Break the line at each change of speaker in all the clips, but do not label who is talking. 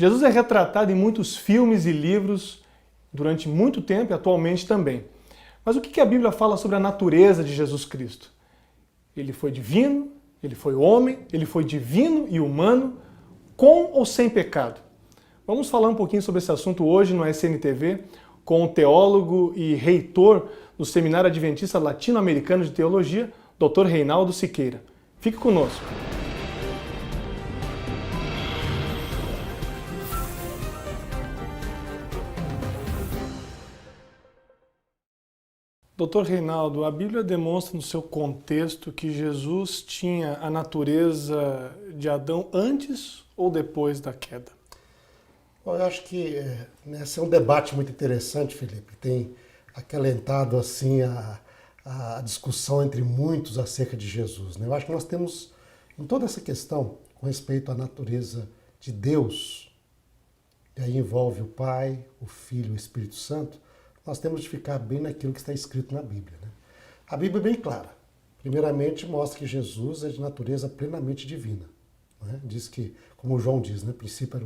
Jesus é retratado em muitos filmes e livros durante muito tempo e atualmente também. Mas o que a Bíblia fala sobre a natureza de Jesus Cristo? Ele foi divino, ele foi homem, ele foi divino e humano, com ou sem pecado? Vamos falar um pouquinho sobre esse assunto hoje no SNTV com o teólogo e reitor do Seminário Adventista Latino-Americano de Teologia, Dr. Reinaldo Siqueira. Fique conosco. Doutor Reinaldo, a Bíblia demonstra no seu contexto que Jesus tinha a natureza de Adão antes ou depois da queda?
Bom, eu acho que esse é um debate muito interessante, Felipe. Tem acalentado assim a discussão entre muitos acerca de Jesus, né? Eu acho que nós temos, em toda essa questão, com respeito à natureza de Deus, e aí envolve o Pai, o Filho e o Espírito Santo, nós temos de ficar bem naquilo que está escrito na Bíblia, né? A Bíblia é bem clara. Primeiramente, mostra que Jesus é de natureza plenamente divina, né? Diz que, como João diz, né? No princípio era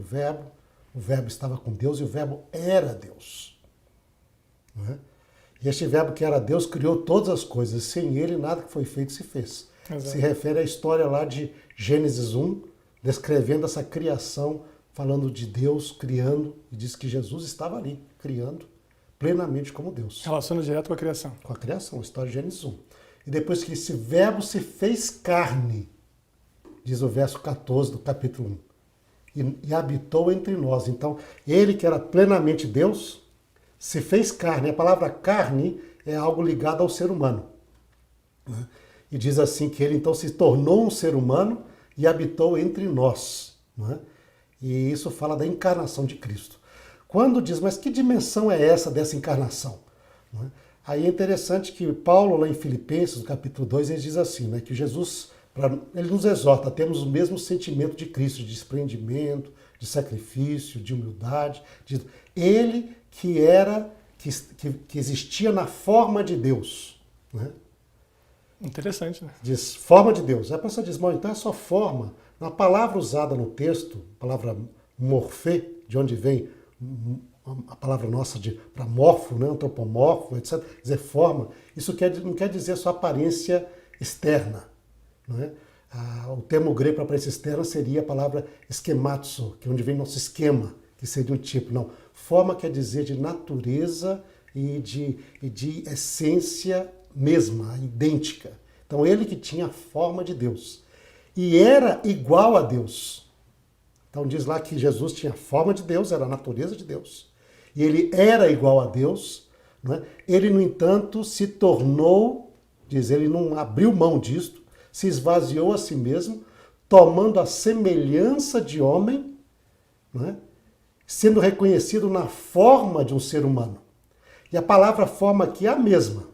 o Verbo estava com Deus e o Verbo era Deus, né? E este Verbo que era Deus criou todas as coisas. Sem ele, nada que foi feito se fez. Exato. Se refere à história lá de Gênesis 1, descrevendo essa criação, falando de Deus criando, e diz que Jesus estava ali, criando, plenamente como Deus.
Relaciona direto com a criação.
Com a criação, a história de Gênesis 1. E depois que esse Verbo se fez carne, diz o verso 14 do capítulo 1, e habitou entre nós. Então, ele que era plenamente Deus, se fez carne. A palavra carne é algo ligado ao ser humano, né? E diz assim que ele então se tornou um ser humano e habitou entre nós, né? E isso fala da encarnação de Cristo. Quando diz, mas que dimensão é essa dessa encarnação? Né? Aí é interessante que Paulo, lá em Filipenses, no capítulo 2, ele diz assim, né, que Jesus, ele nos exorta a termos o mesmo sentimento de Cristo, de desprendimento, de sacrifício, de humildade. Ele que existia na forma de Deus, né?
Interessante, né?
Diz, forma de Deus. Aí a pessoa diz, bom, então é só forma. Na palavra usada no texto, a palavra morfê, de onde vem a palavra nossa para morfo, né? Antropomorfo, etc., dizer forma, isso não quer dizer só aparência externa, né? O termo grego para aparência externa seria a palavra esquematzo, que é onde vem nosso esquema, que seria um tipo. Não, forma quer dizer de natureza e de essência mesma, idêntica. Então ele que tinha a forma de Deus e era igual a Deus. Então diz lá que Jesus tinha a forma de Deus, era a natureza de Deus. E ele era igual a Deus, né? Ele, no entanto, se tornou, diz, ele não abriu mão disto, se esvaziou a si mesmo, tomando a semelhança de homem, né? Sendo reconhecido na forma de um ser humano. E a palavra forma aqui é a mesma,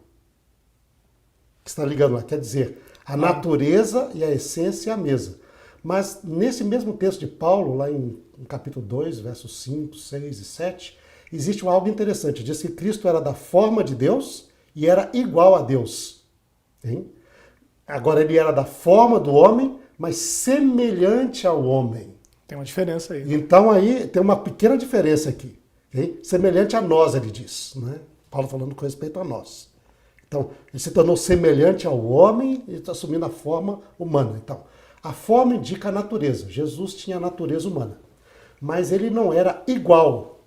que está ligando lá, quer dizer, a natureza e a essência é a mesma. Mas nesse mesmo texto de Paulo, lá em capítulo 2, versos 5, 6 e 7, existe algo interessante. Diz que Cristo era da forma de Deus e era igual a Deus. Hein? Agora ele era da forma do homem, mas semelhante ao homem.
Tem uma diferença aí.
Então aí tem uma pequena diferença aqui. Hein? Semelhante a nós, ele diz, né? Paulo falando com respeito a nós. Então, ele se tornou semelhante ao homem e está assumindo a forma humana. Então, a forma indica a natureza. Jesus tinha a natureza humana. Mas ele não era igual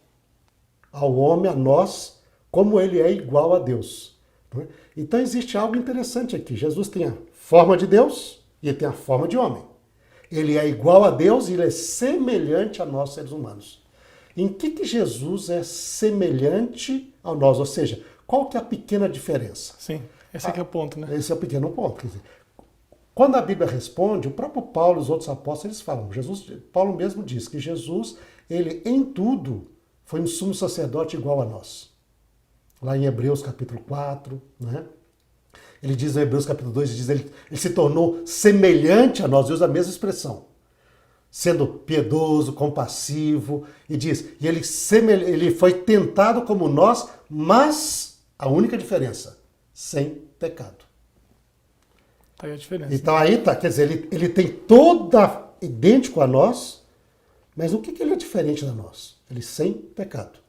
ao homem, a nós, como ele é igual a Deus. Então existe algo interessante aqui. Jesus tem a forma de Deus e ele tem a forma de homem. Ele é igual a Deus e ele é semelhante a nós, seres humanos. Em que Jesus é semelhante a nós? Ou seja, qual que é a pequena diferença?
Sim, esse aqui é o ponto, né?
Esse é o pequeno ponto. Quer dizer, quando a Bíblia responde, o próprio Paulo e os outros apóstolos, eles falam, Paulo mesmo diz que Jesus, ele em tudo foi um sumo sacerdote igual a nós. Lá em Hebreus capítulo 4, né? Ele diz em Hebreus capítulo 2, ele se tornou semelhante a nós, usa a mesma expressão. Sendo piedoso, compassivo, e diz, e ele foi tentado como nós, mas a única diferença, sem pecado.
Tá aí a diferença.
Então aí tá, quer dizer, ele tem toda idêntico a nós, Mas o que ele é diferente da nós? Ele sem pecado.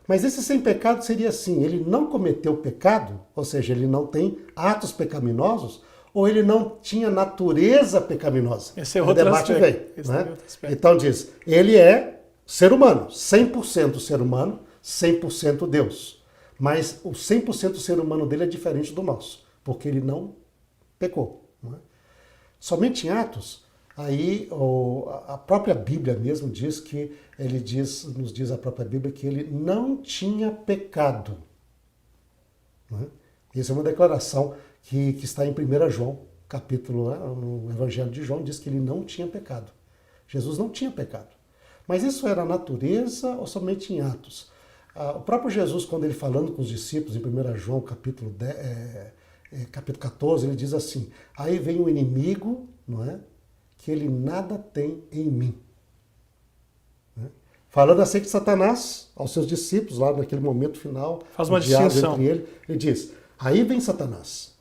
Mas esse sem pecado seria assim, ele não cometeu pecado, ou seja, ele não tem atos pecaminosos, ou ele não tinha natureza pecaminosa.
Esse é outro
debate
aspecto.
vem. Né? Então diz, ele é ser humano, 100% ser humano, 100% Deus. Mas o 100% ser humano dele é diferente do nosso, porque ele não pecou. Não é? Somente em Atos, aí a própria Bíblia mesmo diz que, nos diz a própria Bíblia que ele não tinha pecado. Não é? Isso é uma declaração que está em 1 João, capítulo, no Evangelho de João, diz que ele não tinha pecado. Jesus não tinha pecado. Mas isso era natureza ou somente em Atos? O próprio Jesus, quando ele falando com os discípulos, em 1 João, capítulo 14, ele diz assim, aí vem o inimigo, não é? Que ele nada tem em mim. Né? Falando assim de Satanás, aos seus discípulos, lá naquele momento final,
faz uma distinção
entre ele diz, aí vem Satanás,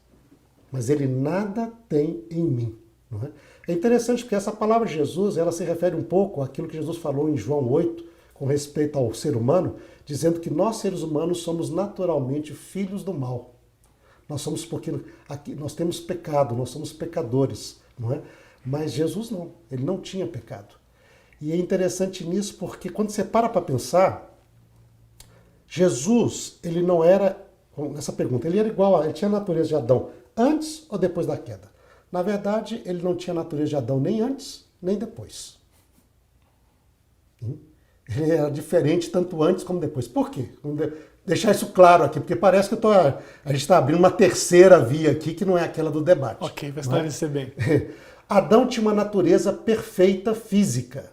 mas ele nada tem em mim. Não é? É interessante porque essa palavra de Jesus, ela se refere um pouco àquilo que Jesus falou em João 8, com respeito ao ser humano, dizendo que nós, seres humanos, somos naturalmente filhos do mal. Nós somos porque aqui nós temos pecado, nós somos pecadores, não é? Mas Jesus não, ele não tinha pecado. E é interessante nisso porque quando você para pensar, Jesus, ele não era, nessa pergunta, ele era igual, ele tinha a natureza de Adão antes ou depois da queda? Na verdade, ele não tinha a natureza de Adão nem antes, nem depois. Ele era diferente tanto antes como depois. Por quê? Vamos deixar isso claro aqui, porque parece que a gente está abrindo uma terceira via aqui, que não é aquela do debate.
Ok, vai esclarecer bem.
Adão tinha uma natureza perfeita física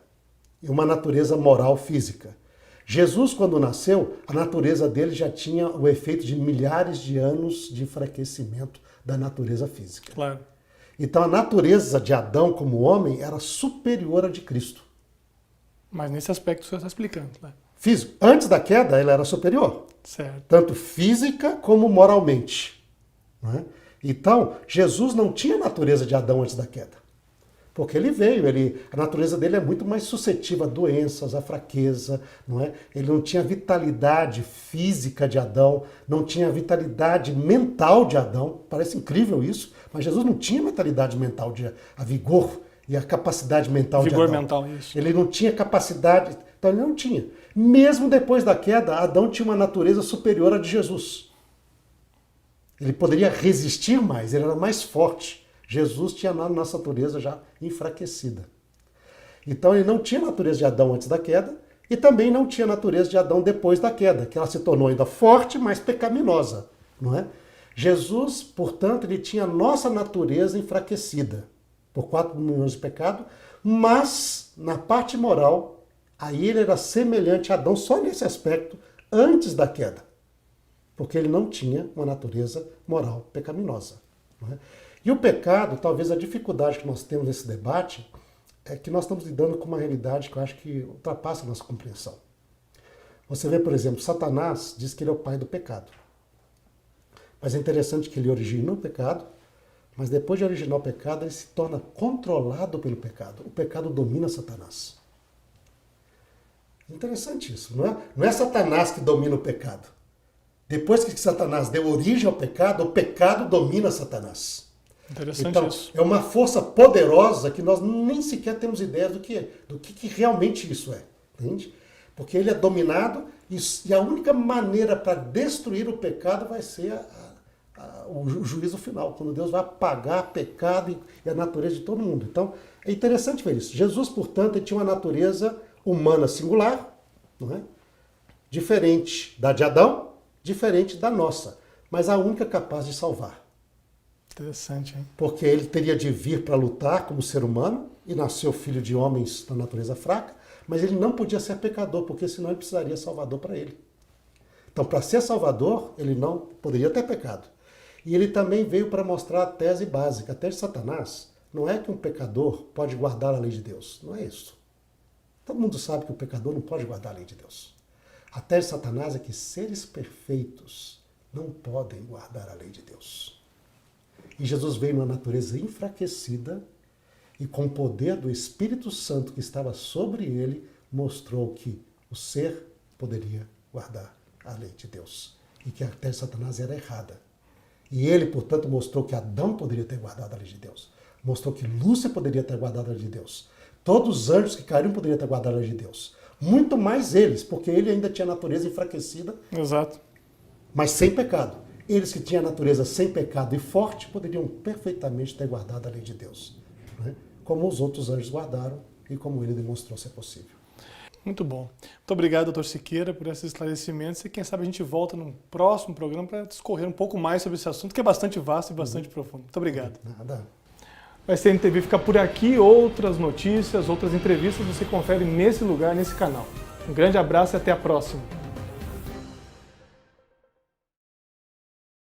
e uma natureza moral física. Jesus, quando nasceu, a natureza dele já tinha o efeito de milhares de anos de enfraquecimento da natureza física.
Claro.
Então a natureza de Adão como homem era superior à de Cristo.
Mas nesse aspecto o senhor está explicando. Né?
Físico. Antes da queda, ela era superior.
Certo.
Tanto física como moralmente. Não é? Então, Jesus não tinha a natureza de Adão antes da queda. Porque ele veio, a natureza dele é muito mais suscetível a doenças, a fraqueza, não é? Ele não tinha a vitalidade física de Adão, não tinha a vitalidade mental de Adão. Parece incrível isso, mas Jesus não tinha a vitalidade mental, a vigor e a capacidade mental de Adão.
Vigor mental, isso.
Ele não tinha capacidade, então ele não tinha. Mesmo depois da queda, Adão tinha uma natureza superior à de Jesus. Ele poderia resistir mais, ele era mais forte. Jesus tinha a nossa natureza já enfraquecida. Então ele não tinha a natureza de Adão antes da queda e também não tinha a natureza de Adão depois da queda, que ela se tornou ainda forte, mas pecaminosa, não é? Jesus, portanto, ele tinha a nossa natureza enfraquecida por 4 milhões de pecado, mas na parte moral, aí ele era semelhante a Adão só nesse aspecto antes da queda, porque ele não tinha uma natureza moral pecaminosa, não é? E o pecado, talvez a dificuldade que nós temos nesse debate, é que nós estamos lidando com uma realidade que eu acho que ultrapassa a nossa compreensão. Você vê, por exemplo, Satanás diz que ele é o pai do pecado. Mas é interessante que ele origina o pecado, mas depois de originar o pecado, ele se torna controlado pelo pecado. O pecado domina Satanás. Interessante isso, não é? Não é Satanás que domina o pecado. Depois que Satanás deu origem ao pecado, o pecado domina Satanás.
Interessante
então,
isso.
É uma força poderosa que nós nem sequer temos ideia do que realmente isso é. Entende? Porque ele é dominado e a única maneira para destruir o pecado vai ser o juízo final, quando Deus vai apagar pecado e a natureza de todo mundo. Então, é interessante ver isso. Jesus, portanto, ele tinha uma natureza humana singular, não é? Diferente da de Adão, diferente da nossa, mas a única capaz de salvar.
Interessante, hein?
Porque ele teria de vir para lutar como ser humano e nasceu filho de homens da natureza fraca, mas ele não podia ser pecador, porque senão ele precisaria de salvador para ele. Então, para ser salvador, ele não poderia ter pecado. E ele também veio para mostrar a tese básica. A tese de Satanás não é que um pecador pode guardar a lei de Deus. Não é isso. Todo mundo sabe que o pecador não pode guardar a lei de Deus. A tese de Satanás é que seres perfeitos não podem guardar a lei de Deus. E Jesus veio numa natureza enfraquecida e com o poder do Espírito Santo que estava sobre ele, mostrou que o ser poderia guardar a lei de Deus e que a terra de Satanás era errada. E ele, portanto, mostrou que Adão poderia ter guardado a lei de Deus. Mostrou que Lúcia poderia ter guardado a lei de Deus. Todos os anjos que caíram poderiam ter guardado a lei de Deus. Muito mais eles, porque ele ainda tinha a natureza enfraquecida,
Exato.
mas sem pecado. Eles que tinham a natureza sem pecado e forte poderiam perfeitamente ter guardado a lei de Deus, né? Como os outros anjos guardaram e como ele demonstrou ser possível.
Muito bom. Muito obrigado, doutor Siqueira, por esses esclarecimentos. E quem sabe a gente volta no próximo programa para discorrer um pouco mais sobre esse assunto, que é bastante vasto e bastante profundo. Muito obrigado.
Nada.
O SNTV fica por aqui. Outras notícias, outras entrevistas você confere nesse lugar, nesse canal. Um grande abraço e até a próxima.